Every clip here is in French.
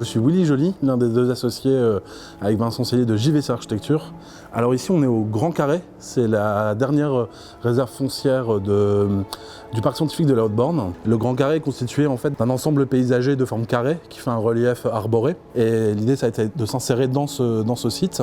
Je suis Willy Joly, l'un des deux associés avec Vincent Cellier de JVC Architecture. Alors ici on est au Grand Carré, c'est la dernière réserve foncière du parc scientifique de la Haute-Borne. Le Grand Carré est constitué en fait d'un ensemble paysager de forme carrée qui fait un relief arboré. Et l'idée ça a été de s'insérer dans ce site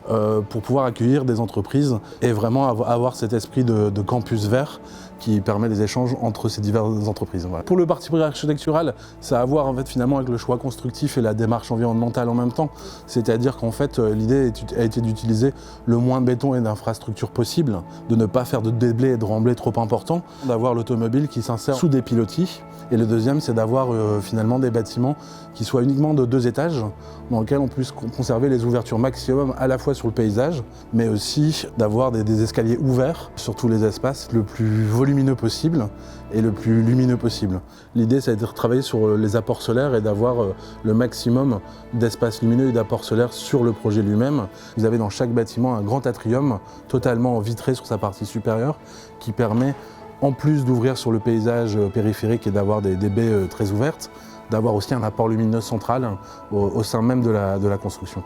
pour pouvoir accueillir des entreprises et vraiment avoir cet esprit de campus vert qui permet des échanges entre ces diverses entreprises. Voilà. Pour le parti pris architectural, ça a à voir en fait, finalement avec le choix constructif et la démarche environnementale en même temps. C'est-à-dire qu'en fait, l'idée a été d'utiliser le moins de béton et d'infrastructures possible, de ne pas faire de déblais et de remblais trop importants, d'avoir l'automobile qui s'insère sous des pilotis. Et le deuxième, c'est d'avoir finalement des bâtiments qui soient uniquement de 2 étages, dans lesquels on puisse conserver les ouvertures maximum à la fois sur le paysage, mais aussi d'avoir des escaliers ouverts sur tous les espaces, le plus volumineux possible et le plus lumineux possible. L'idée, c'est de travailler sur les apports solaires et d'avoir le maximum d'espace lumineux et d'apports solaires sur le projet lui-même. Vous avez dans chaque bâtiment un grand atrium totalement vitré sur sa partie supérieure qui permet, en plus d'ouvrir sur le paysage périphérique et d'avoir des baies très ouvertes, d'avoir aussi un apport lumineux central au sein même de la construction.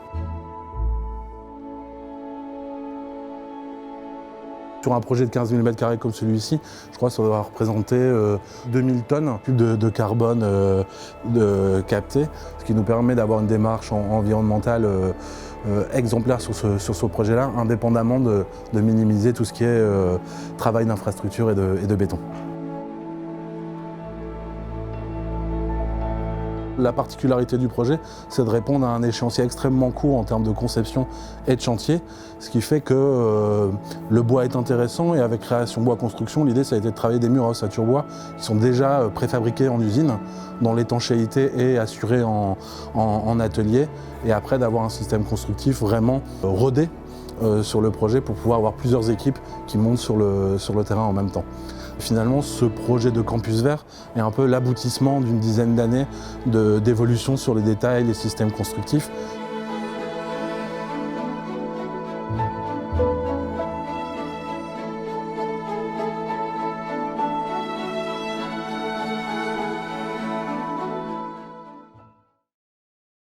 Sur un projet de 15 000 m² comme celui-ci, je crois que ça doit représenter 2000 tonnes de carbone capté, ce qui nous permet d'avoir une démarche environnementale exemplaire sur ce projet-là, indépendamment de minimiser tout ce qui est travail d'infrastructure et de béton. La particularité du projet, c'est de répondre à un échéancier extrêmement court en termes de conception et de chantier, ce qui fait que le bois est intéressant et avec Création Bois Construction, l'idée ça a été de travailler des murs à ossature bois qui sont déjà préfabriqués en usine, dont l'étanchéité est assurée en atelier et après d'avoir un système constructif vraiment rodé sur le projet pour pouvoir avoir plusieurs équipes qui montent sur le terrain en même temps. Finalement, ce projet de campus vert est un peu l'aboutissement d'une dizaine d'années d'évolution sur les détails, les systèmes constructifs.